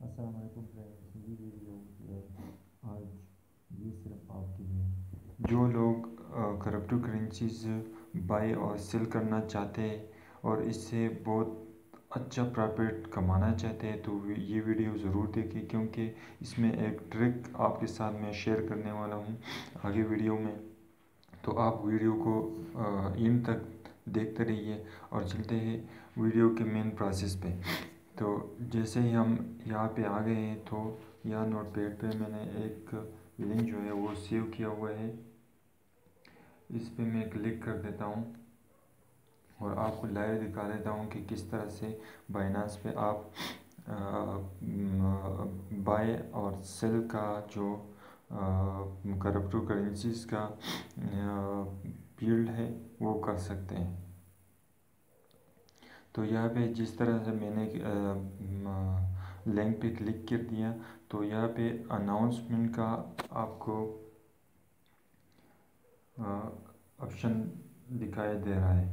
अस्सलाम वालेकुम फ्रेंड्स, ये वीडियो आज ये सिर्फ आपके लिए जो लोग क्रिप्टो करेंसीज बाय और सेल करना चाहते हैं और इससे बहुत अच्छा प्रॉफिट कमाना चाहते हैं, तो ये वीडियो ज़रूर देखें क्योंकि इसमें एक ट्रिक आपके साथ मैं शेयर करने वाला हूँ आगे वीडियो में। तो आप वीडियो को एंड तक देखते रहिए और चलते हैं वीडियो के मेन प्रोसेस पे। तो जैसे ही हम यहाँ पे आ गए हैं तो यहाँ नोटपैड पे मैंने एक लिंक जो है वो सेव किया हुआ है, इस पे मैं क्लिक कर देता हूँ और आपको लाइव दिखा देता हूँ कि किस तरह से बाइनांस पे आप बाय और सेल का जो क्रिप्टो करेंसीज का फील्ड है वो कर सकते हैं। तो यहाँ पे जिस तरह से मैंने लिंक पे क्लिक कर दिया तो यहाँ पे अनाउंसमेंट का आपको ऑप्शन दिखाई दे रहा है।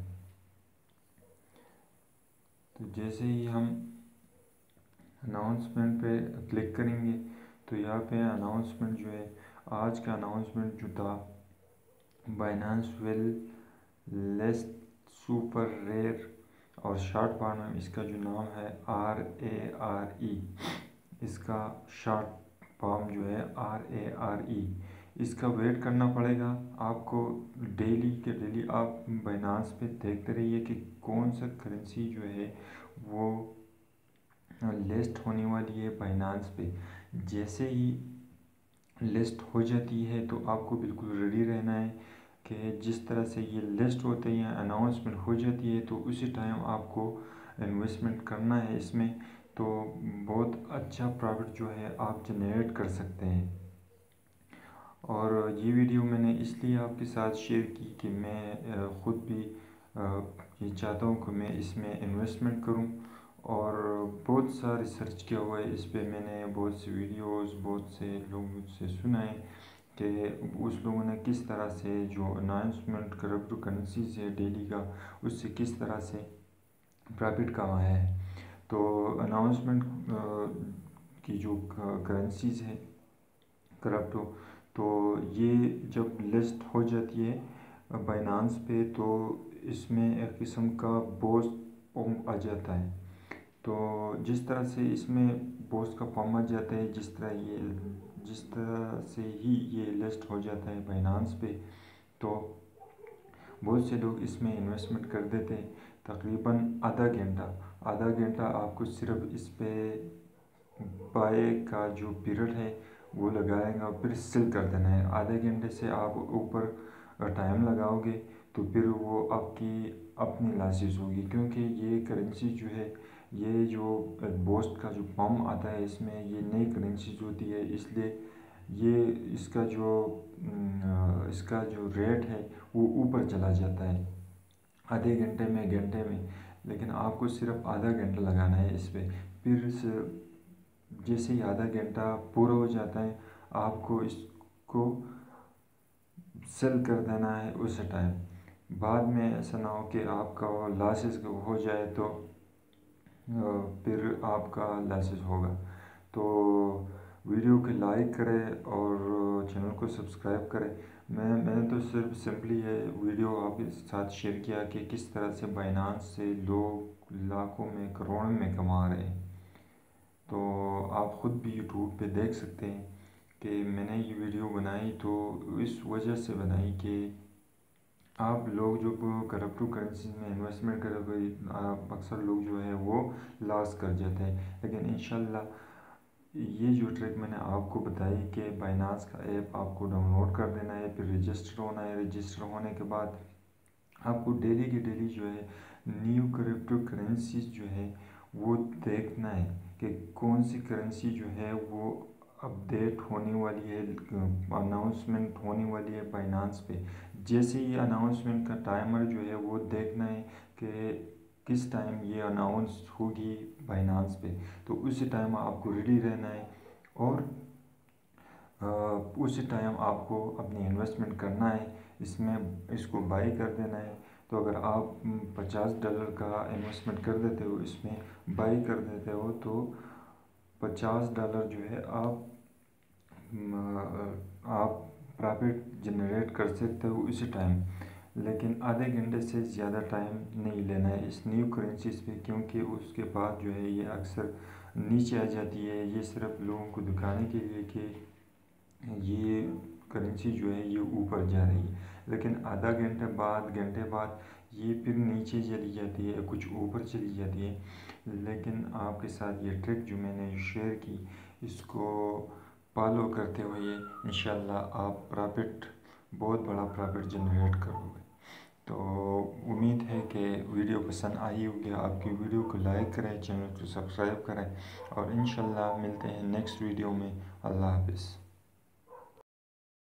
तो जैसे ही हम अनाउंसमेंट पे क्लिक करेंगे तो यहाँ पे अनाउंसमेंट जो है, आज का अनाउंसमेंट जो था, Binance will list super rare और शॉर्ट फॉर्म में इसका जो नाम है RARE, इसका शॉर्ट फॉर्म जो है RARE, इसका वेट करना पड़ेगा आपको। डेली के डेली आप बाइनांस पे देखते रहिए कि कौन सा करेंसी जो है वो लिस्ट होने वाली है बाइनांस पे। जैसे ही लिस्ट हो जाती है तो आपको बिल्कुल रेडी रहना है कि जिस तरह से ये लिस्ट होते हैं, अनाउंसमेंट हो जाती है तो उसी टाइम आपको इन्वेस्टमेंट करना है इसमें। तो बहुत अच्छा प्रॉफिट जो है आप जनरेट कर सकते हैं। और ये वीडियो मैंने इसलिए आपके साथ शेयर की कि मैं ख़ुद भी ये चाहता हूँ कि मैं इसमें इन्वेस्टमेंट करूँ और बहुत सा रिसर्च किया हुआ है इस पे। मैंने बहुत सी वीडियोस, बहुत से लोगों से सुना है कि उस लोगों ने किस तरह से जो अनाउंसमेंट क्रिप्टो करेंसीज है डेली का, उससे किस तरह से प्रॉफिट कमाया है। तो अनाउंसमेंट की जो करेंसीज है क्रिप्टो, तो ये जब लिस्ट हो जाती है बाइनांस पे तो इसमें एक किस्म का बूस्ट पंप आ जाता है। तो जिस तरह से इसमें बूस्ट का पंप आ जाता है, जिस तरह से ही ये लिस्ट हो जाता है बाइनांस पे, तो बहुत से लोग इसमें इन्वेस्टमेंट कर देते हैं। तकरीबन आधा घंटा आपको सिर्फ इस पे बाय का जो पीरियड है वो लगाएगा और फिर सेल कर देना है। आधे घंटे से आप ऊपर टाइम लगाओगे तो फिर वो आपकी अपनी लॉसेस होगी, क्योंकि ये करेंसी जो है, ये जो बूस्ट का जो पंप आता है इसमें, ये नई करेंसी होती है, इसलिए ये इसका जो रेट है वो ऊपर चला जाता है आधे घंटे में, घंटे में। लेकिन आपको सिर्फ आधा घंटा लगाना है इस पर। फिर जैसे ही आधा घंटा पूरा हो जाता है आपको इसको सेल कर देना है उस टाइम। बाद में ऐसा ना हो कि आपका लॉसेस हो जाए तो फिर आपका लॉसेस होगा। तो वीडियो को लाइक करें और चैनल को सब्सक्राइब करें। मैंने तो सिर्फ सिंपली ये वीडियो आपके साथ शेयर किया कि किस तरह से बाइनांस से लोग लाखों में, करोड़ों में कमा रहे हैं। तो आप ख़ुद भी यूट्यूब पे देख सकते हैं कि मैंने ये वीडियो बनाई तो इस वजह से बनाई कि आप लोग जो क्रिप्टो करेंसी में इन्वेस्टमेंट करोगे, अक्सर लोग जो है वो लॉस कर जाते हैं। लेकिन इंशाल्लाह ये जो ट्रिक मैंने आपको बताई कि बाइनांस का ऐप आपको डाउनलोड कर देना है, फिर रजिस्टर होना है। रजिस्टर होने के बाद आपको डेली की डेली जो है न्यू क्रिप्टो करेंसीज जो है वो देखना है कि कौन सी करेंसी जो है वो अपडेट होने वाली है, अनाउंसमेंट होने वाली है बाइनांस पे। जैसे ही अनाउंसमेंट का टाइमर जो है वो देखना है कि किस टाइम ये अनाउंस होगी बाइनांस पे, तो उसी टाइम आपको रेडी रहना है और उसी टाइम आपको अपनी इन्वेस्टमेंट करना है इसमें, इसको बाई कर देना है। तो अगर आप $50 का इन्वेस्टमेंट कर देते हो, इसमें बाई कर देते हो, तो $50 जो है आप प्रॉफिट जनरेट कर सकते हो उसी टाइम, लेकिन आधे घंटे से ज़्यादा टाइम नहीं लेना है इस न्यू करेंसीज पे, क्योंकि उसके बाद जो है ये अक्सर नीचे आ जाती है। ये सिर्फ लोगों को दिखाने के लिए कि ये करेंसी जो है ये ऊपर जा रही है, लेकिन आधा घंटे बाद ये फिर नीचे चली जाती है, कुछ ऊपर चली जाती है। लेकिन आपके साथ ये ट्रिक जो मैंने शेयर की, इसको फॉलो करते हुए इंशाल्लाह आप बहुत बड़ा प्रॉफिट जनरेट करोगे। तो उम्मीद है कि वीडियो पसंद आई होगी आपकी। वीडियो को लाइक करें, चैनल को सब्सक्राइब करें और इंशाल्लाह मिलते हैं नेक्स्ट वीडियो में। अल्लाह हाफिज़।